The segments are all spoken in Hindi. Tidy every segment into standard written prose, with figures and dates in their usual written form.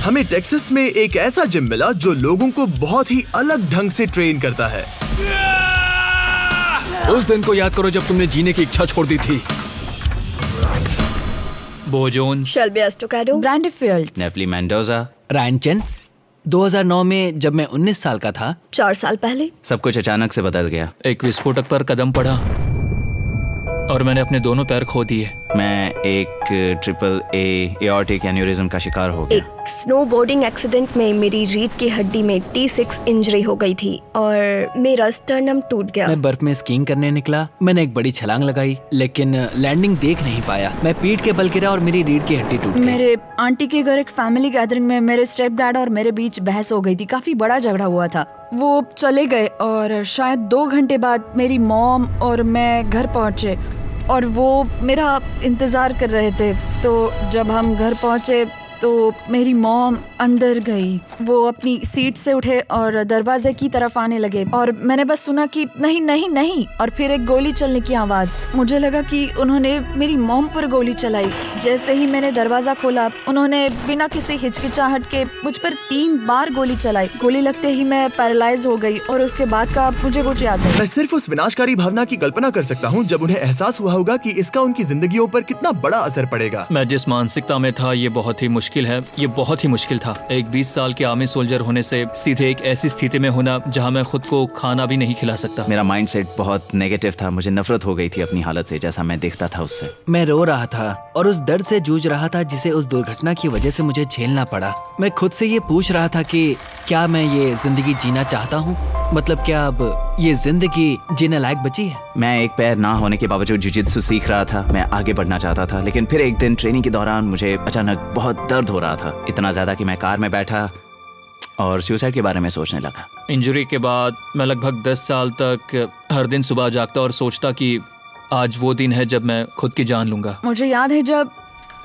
हमें टेक्सास में एक ऐसा जिम मिला जो लोगों को बहुत ही अलग ढंग से ट्रेन करता है। उस दिन को याद करो जब तुमने जीने की इच्छा छोड़ दी थी। Bo Jones, Shelby Estocado, Brandy Fields, Napoli Mendoza. Ryan Chen. 2009 में जब मैं 19 साल का था, 4 साल पहले। सब कुछ अचानक से बदल गया। एक विस्फोटक पर कदम पड़ा और मैंने अपने दोनों पैर खो दिए। मैं एक ट्रिपल एऑर्टिक एन्यूरिज्म का शिकार हो गया। एक स्नोबोर्डिंग एक्सीडेंट में मेरी रीढ़ की हड्डी में T6 इंजरी हो गई थी और मेरा स्टर्नम टूट गया। मैं बर्फ में स्कीइंग करने निकला। मैंने एक बड़ी छलांग लगाई लेकिन लैंडिंग देख नहीं पाया। मैं पीठ के बल गिरा और मेरी रीढ़ की हड्डी टूट गई। मेरे आंटी के घर एक फैमिली गैदरिंग में मेरे स्टेप डैड और मेरे बीच बहस हो गई थी। काफी बड़ा झगड़ा हुआ था। वो चले गए और शायद 2 घंटे बाद मेरी मॉम और मैं घर पहुंचे और वो मेरा इंतजार कर रहे थे। तो जब हम घर पहुंचे तो मेरी मॉम अंदर गई। वो अपनी सीट से उठे और दरवाजे की तरफ आने लगे और मैंने बस सुना कि नहीं नहीं नहीं, और फिर एक गोली चलने की आवाज। मुझे लगा कि उन्होंने मेरी मॉम पर गोली चलाई। जैसे ही मैंने दरवाजा खोला उन्होंने बिना किसी हिचकिचाहट के मुझ पर 3 बार गोली चलाई। गोली लगते ही मैं पैरालाइज हो गई और उसके बाद का मुझे कुछ याद नहीं। मैं सिर्फ उस विनाशकारी भावना की कल्पना कर सकता हूँ जब उन्हें एहसास हुआ होगा कि इसका उनकी जिंदगियों पर कितना बड़ा असर पड़ेगा। मैं जिस मानसिकता में था ये बहुत ही मुश्किल है। ये बहुत ही मुश्किल था। एक 20 साल के आर्मी सोल्जर होने से सीधे एक ऐसी स्थिति में होना जहाँ मैं खुद को खाना भी नहीं खिला सकता। मेरा माइंडसेट बहुत नेगेटिव था। मुझे नफरत हो गई थी अपनी हालत से, जैसा मैं दिखता था उससे। मैं रो रहा था और उस दर्द से जूझ रहा था जिसे उस दुर्घटना की वजह से मुझे झेलना पड़ा। मैं खुद से ये पूछ रहा था कि क्या मैं ये जिंदगी जीना चाहता हूँ? मतलब क्या अब ये जिंदगी जीने लायक बची है? मैं एक पैर ना होने के बावजूद जुजित्सु सीख रहा था। मैं आगे बढ़ना चाहता था, लेकिन फिर एक दिन ट्रेनिंग के दौरान मुझे अचानक बहुत दर्द हो रहा था। इतना ज्यादा कि मैं कार में बैठा और सुसाइड के बारे में सोचने लगा। इंजरी के बाद मैं लगभग 10 साल तक हर दिन सुबह जागता और सोचता कि आज वो दिन है जब मैं खुद की जान लूंगा। मुझे याद है जब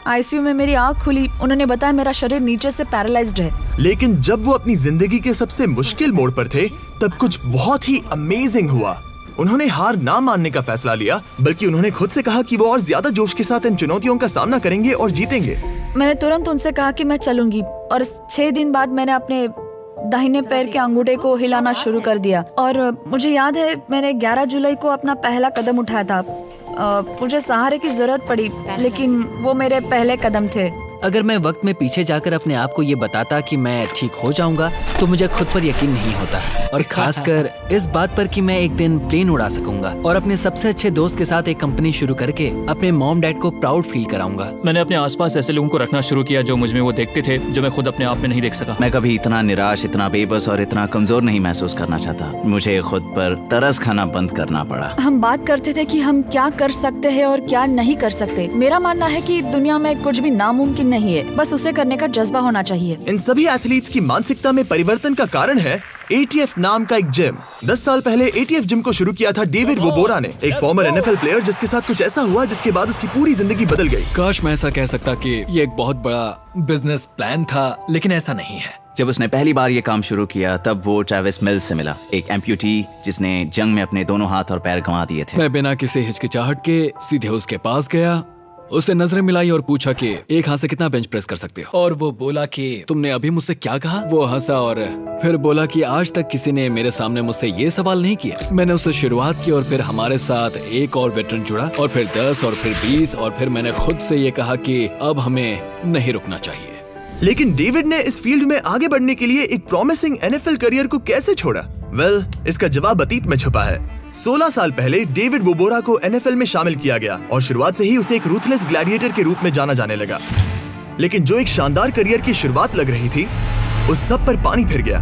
आईसीयू में मेरी आँख खुली, उन्होंने बताया मेरा शरीर नीचे से पैरालाइज्ड है। लेकिन जब वो अपनी जिंदगी के सबसे मुश्किल मोड़ पर थे तब कुछ बहुत ही अमेजिंग हुआ। उन्होंने हार ना मानने का फैसला लिया, बल्कि उन्होंने खुद से कहा कि वो और ज्यादा जोश के साथ इन चुनौतियों का सामना करेंगे और जीतेंगे। मैंने तुरंत उनसे कहा कि मैं चलूंगी और 6 दिन बाद मैंने अपने दाहिने पैर के अंगूठे को हिलाना शुरू कर दिया। और मुझे याद है मैंने 11 जुलाई को अपना पहला कदम उठाया था। मुझे सहारे की जरूरत पड़ी, लेकिन वो मेरे पहले कदम थे। अगर मैं वक्त में पीछे जाकर अपने आप को ये बताता कि मैं ठीक हो जाऊंगा तो मुझे खुद पर यकीन नहीं होता, और खासकर इस बात पर कि मैं एक दिन प्लेन उड़ा सकूंगा और अपने सबसे अच्छे दोस्त के साथ एक कंपनी शुरू करके अपने मॉम डैड को प्राउड फील कराऊंगा। मैंने अपने आसपास ऐसे लोगों को रखना शुरू किया जो मुझ में वो देखते थे जो मैं खुद अपने आप में नहीं देख सका। मैं कभी इतना निराश, इतना बेबस और इतना कमजोर नहीं महसूस करना चाहता। मुझे खुद पर तरस खाना बंद करना पड़ा। हम बात करते थे कि हम क्या कर सकते हैं और क्या नहीं कर सकते। मेरा मानना है कि दुनिया में कुछ भी नामुमकिन नहीं है, बस उसे करने का जज्बा होना चाहिए। इन सभी एथलीट्स की मानसिकता में परिवर्तन का कारण है ATF नाम का एक जिम। 10 साल पहले ATF जिम को शुरू किया था डेविड वोबोरा ने, एक फॉर्मर NFL प्लेयर जिसके साथ कुछ ऐसा हुआ जिसके बाद उसकी पूरी जिंदगी बदल गई। काश मैं ऐसा कह सकता कि ये एक बहुत बड़ा बिजनेस प्लान था, लेकिन ऐसा नहीं है। जब उसने पहली बार ये काम शुरू किया तब वो ट्रेविस मिल्स से मिला, एक एम्प्यूटी जिसने जंग में अपने दोनों हाथ और पैर गंवा दिए थे। मैं बिना किसी हिचकिचाहट के सीधे उसके पास गया, उससे नजरें मिलाई और पूछा कि एक हाथ से कितना बेंच प्रेस कर सकते हो? और वो बोला कि तुमने अभी मुझसे क्या कहा? वो हंसा और फिर बोला कि आज तक किसी ने मेरे सामने मुझसे ये सवाल नहीं किया। मैंने उससे शुरुआत की और फिर हमारे साथ एक और वेटरन जुड़ा और फिर 10 और फिर 20 और फिर मैंने खुद से ये कहा कि अब हमें नहीं रुकना चाहिए। लेकिन डेविड ने इस फील्ड में आगे बढ़ने के लिए एक प्रॉमिसिंग NFL करियर को कैसे छोड़ा? वेल, इसका जवाब अतीत में छुपा है। 16 साल पहले डेविड वोबोरा को NFL में शामिल किया गया और शुरुआत से ही उसे एक रूथलेस ग्लैडिएटर के रूप में जाना जाने लगा। लेकिन जो एक शानदार करियर की शुरुआत लग रही थी, उस सब पर पानी फिर गया।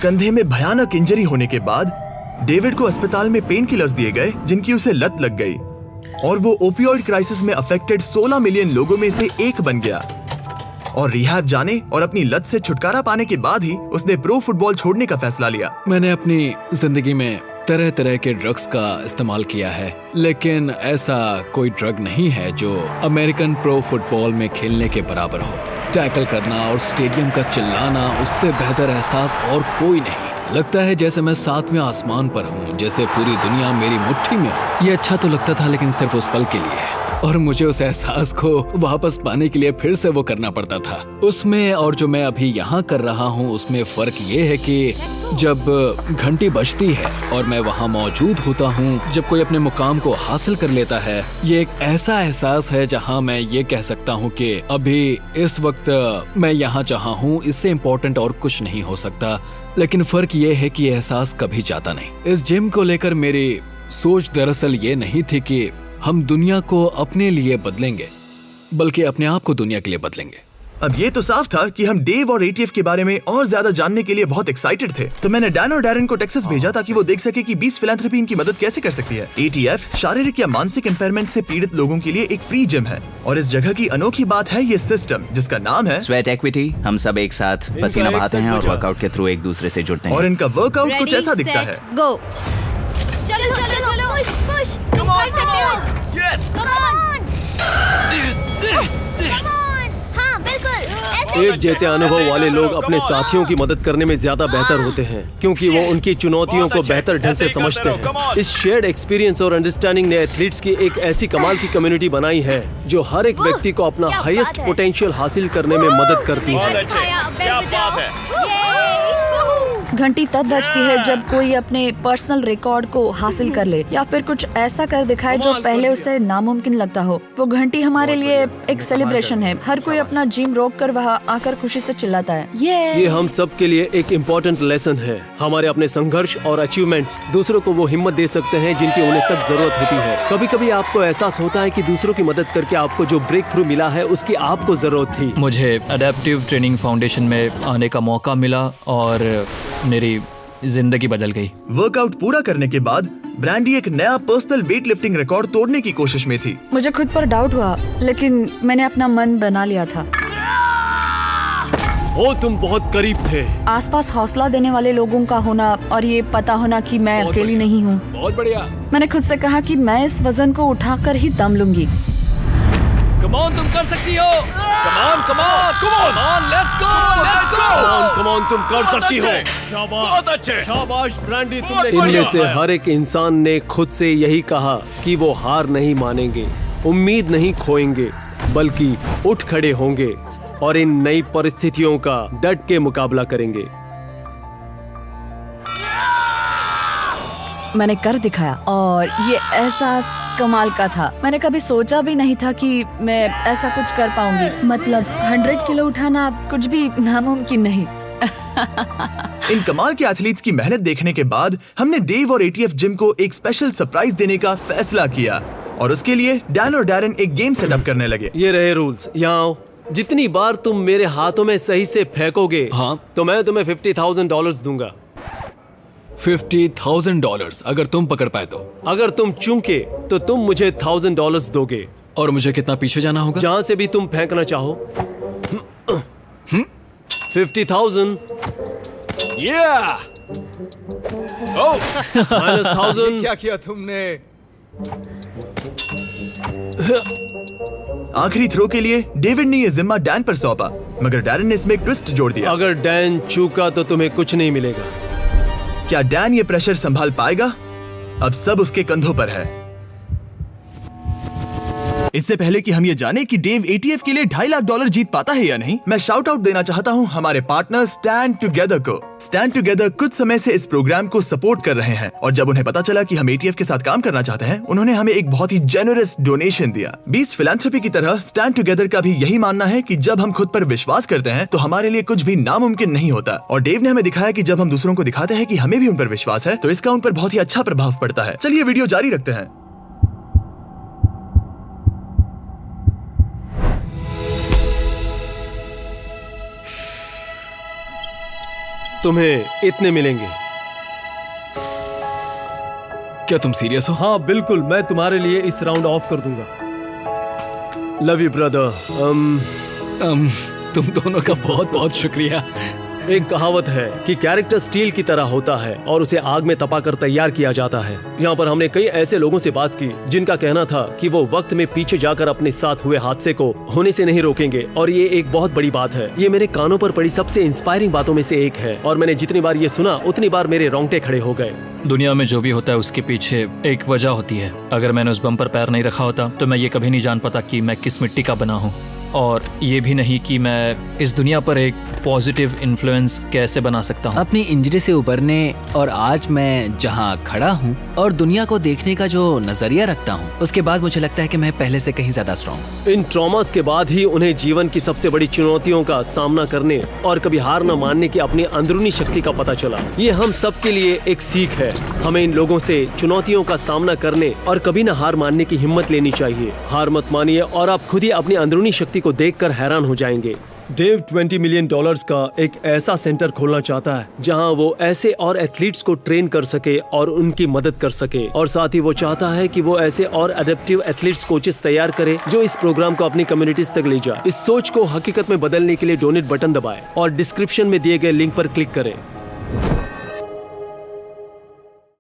कंधे में भयानक इंजरी होने के बाद डेविड को अस्पताल में पेन किलर्स दिए गए जिनकी उसे लत लग गई और वो ओपियोइड क्राइसिस में अफेक्टेड 16 मिलियन लोगों में से एक बन गया। और रिहैब जाने और अपनी लत से छुटकारा पाने के बाद ही उसने प्रो फुटबॉल छोड़ने का फैसला लिया। मैंने अपनी जिंदगी में तरह तरह के ड्रग्स का इस्तेमाल किया है, लेकिन ऐसा कोई ड्रग नहीं है जो अमेरिकन प्रो फुटबॉल में खेलने के बराबर हो। टैकल करना और स्टेडियम का चिल्लाना, उससे बेहतर एहसास और कोई नहीं। लगता है जैसे मैं 7वें आसमान पर हूँ, जैसे पूरी दुनिया मेरी मुट्ठी में हो। ये अच्छा तो लगता था, लेकिन सिर्फ उस पल के लिए। और मुझे उस एहसास को वापस पाने के लिए फिर से वो करना पड़ता था। उसमें और जो मैं अभी यहाँ कर रहा हूँ उसमें फर्क ये है कि जब घंटी बजती है और मैं वहाँ मौजूद होता हूँ, जब कोई अपने मुकाम को हासिल कर लेता है, ये एक ऐसा एहसास है जहाँ मैं ये कह सकता हूँ कि अभी इस वक्त मैं यहाँ जहाँ हूँ इससे इम्पोर्टेंट और कुछ नहीं हो सकता। लेकिन फर्क ये है कि एहसास कभी जाता नहीं। इस जिम को लेकर मेरी सोच दरअसल ये नहीं थी कि हम दुनिया को अपने लिए बदलेंगे, बल्कि अपने आप को दुनिया के लिए बदलेंगे। अब ये तो साफ था कि हम डेव और एटीएफ के बारे में और ज्यादा जानने के लिए बहुत एक्साइटेड थे। तो मैंने डैन और डैरन को टेक्सास भेजा ताकि वो देख सके कि बीस फिलैंथ्रोपी इनकी मदद कैसे कर सकती है। एटीएफ शारीरिक या मानसिक इम्पेयरमेंट से पीड़ित लोगों के लिए एक फ्री जिम है और इस जगह की अनोखी बात है ये सिस्टम जिसका नाम है स्वेट एक्विटी। हम सब एक साथ पसीना बहाते हैं और वर्कआउट के थ्रू एक दूसरे से जुड़ते हैं। और इनका वर्कआउट कुछ ऐसा दिखता है। गो। चलो चलो चलो, पुश पुश, तुम कर सकते हो। यस, कम ऑन, हाँ बिल्कुल। एक जैसे अनुभव वाले लोग अपने साथियों की मदद करने में ज्यादा बेहतर होते हैं क्योंकि वो उनकी चुनौतियों को बेहतर ढंग से समझते हैं। इस शेयर्ड एक्सपीरियंस और अंडरस्टैंडिंग ने एथलीट्स की एक ऐसी कमाल की कम्युनिटी बनाई है जो हर एक व्यक्ति को अपना हाईएस्ट पोटेंशियल हासिल करने में मदद करती है। घंटी तब बजती है जब कोई अपने पर्सनल रिकॉर्ड को हासिल कर ले या फिर कुछ ऐसा कर दिखाए जो पहले उसे नामुमकिन लगता हो। वो घंटी हमारे लिए एक सेलिब्रेशन है। हर कोई अपना जिम रोक कर वहाँ आकर खुशी से चिल्लाता है। ये हम सब के लिए एक इम्पोर्टेंट लेसन है। हमारे अपने संघर्ष और अचीवमेंट्स दूसरों को वो हिम्मत दे सकते हैं जिनकी उन्हें सख्त जरूरत होती है। कभी कभी आपको एहसास होता है कि दूसरों की मदद करके आपको जो ब्रेक थ्रू मिला है उसकी आपको जरूरत थी। मुझे अडेप्टिव ट्रेनिंग फाउंडेशन में आने का मौका मिला और मेरी जिंदगी बदल गई। वर्कआउट पूरा करने के बाद ब्रांडी एक नया पर्सनल वेट लिफ्टिंग रिकॉर्ड तोड़ने की कोशिश में थी। मुझे खुद पर डाउट हुआ लेकिन मैंने अपना मन बना लिया था। ओ तुम बहुत करीब थे। आसपास हौसला देने वाले लोगों का होना और ये पता होना कि मैं अकेली नहीं हूँ। बहुत बढ़िया। मैंने खुद से कहा कि मैं इस वजन को उठाकर ही दम लूंगी। कम ऑन, तुम कर सकती हो। Come on, come on, come on, let's go, let's go. Come on, तुम कर सकती हो। शाबाश, बहुत अच्छे। शाबाश ब्रांडी, तुमने इनमें से हर एक इंसान ने खुद से यही कहा कि वो हार नहीं मानेंगे, उम्मीद नहीं खोएंगे, बल्कि उठ खड़े होंगे और इन नई परिस्थितियों का डट के मुकाबला करेंगे। मैंने कर दिखाया और ये एहसास कमाल का था। मैंने कभी सोचा भी नहीं था कि मैं ऐसा कुछ कर पाऊंगी। मतलब 100 किलो उठाना कुछ भी नामुमकिन नहीं। इन कमाल के एथलीट्स की मेहनत देखने के बाद हमने डेव और एटीएफ जिम को एक स्पेशल सरप्राइज देने का फैसला किया और उसके लिए डैन और डैरन एक गेम सेटअप करने लगे। ये रहे रूल्स। यहाँ आओ। जितनी बार तुम मेरे हाथों में सही से फेंकोगे, हाँ, तो मैं तुम्हें $50,000 दूंगा। $50,000 अगर तुम पकड़ पाए तो। अगर तुम चूके तो तुम मुझे $1,000 दोगे। और मुझे कितना पीछे जाना होगा? जहां से भी तुम फेंकना चाहो। 50,000। -1,000। क्या किया तुमने? आखिरी थ्रो के लिए डेविड ने ये जिम्मा डैन पर सौंपा, मगर डैरन ने इसमें एक ट्विस्ट जोड़ दिया। अगर डैन चूका तो तुम्हें कुछ नहीं मिलेगा। क्या डैन ये प्रेशर संभाल पाएगा? अब सब उसके कंधों पर है। इससे पहले कि हम ये जाने कि डेव एटीएफ के लिए $2.5 लाख जीत पाता है या नहीं, मैं शाउट आउट देना चाहता हूँ हमारे पार्टनर स्टैंड टुगेदर को। स्टैंड टुगेदर कुछ समय से इस प्रोग्राम को सपोर्ट कर रहे हैं और जब उन्हें पता चला कि हम एटीएफ के साथ काम करना चाहते हैं, उन्होंने हमें एक बहुत ही जेनरस डोनेशन दिया। 20 फिलैंथ्रोपी की तरह स्टैंड टुगेदर का भी यही मानना है कि जब हम खुद पर विश्वास करते हैं तो हमारे लिए कुछ भी नामुमकिन नहीं होता। और डेव ने हमें दिखाया कि जब हम दूसरों को दिखाते हैं कि हमें भी उन पर विश्वास है तो इसका उन पर बहुत ही अच्छा प्रभाव पड़ता है। चलिए वीडियो जारी रखते हैं। तुम्हें इतने मिलेंगे। क्या तुम सीरियस हो? हाँ बिल्कुल, मैं तुम्हारे लिए इस राउंड ऑफ कर दूंगा। Love you brother. तुम दोनों का बहुत बहुत शुक्रिया। एक कहावत है कि कैरेक्टर स्टील की तरह होता है और उसे आग में तपाकर तैयार किया जाता है। यहाँ पर हमने कई ऐसे लोगों से बात की जिनका कहना था कि वो वक्त में पीछे जाकर अपने साथ हुए हादसे को होने से नहीं रोकेंगे, और ये एक बहुत बड़ी बात है। ये मेरे कानों पर पड़ी सबसे इंस्पायरिंग बातों में से एक है, और मैंने जितनी बार ये सुना उतनी बार मेरे रोंगटे खड़े हो गए। दुनिया में जो भी होता है उसके पीछे एक वजह होती है। अगर मैंने उस बम पर पैर नहीं रखा होता तो मैं ये कभी नहीं जान पाता कि मैं किस मिट्टी का बना हूँ, और ये भी नहीं कि मैं इस दुनिया पर एक पॉजिटिव इन्फ्लुएंस कैसे बना सकता हूँ। अपनी इंजरी से उबरने और आज मैं जहाँ खड़ा हूँ और दुनिया को देखने का जो नजरिया रखता हूँ, उसके बाद मुझे लगता है कि मैं पहले से कहीं ज्यादा स्ट्रॉन्ग हूँ। इन ट्रॉमास के बाद ही उन्हें जीवन की सबसे बड़ी चुनौतियों का सामना करने और कभी हार न मानने की अपनी अंदरूनी शक्ति का पता चला। ये हम सब के लिए एक सीख है। हमें इन लोगों से चुनौतियों का सामना करने और कभी न हार मानने की हिम्मत लेनी चाहिए। हार मत मानिए और आप खुद ही अपनी अंदरूनी शक्ति को देखकर हैरान हो जाएंगे। डेव $20 मिलियन का एक ऐसा सेंटर खोलना चाहता है जहां वो ऐसे और एथलीट्स को ट्रेन कर सके और उनकी मदद कर सके, और साथ ही वो चाहता है कि वो ऐसे और एडेप्टिव एथलीट्स कोचेस तैयार करे जो इस प्रोग्राम को अपनी कम्युनिटीज तक ले जाए। इस सोच को हकीकत में बदलने के लिए डोनेट बटन दबाएं और डिस्क्रिप्शन में दिए गए लिंक पर क्लिक करें।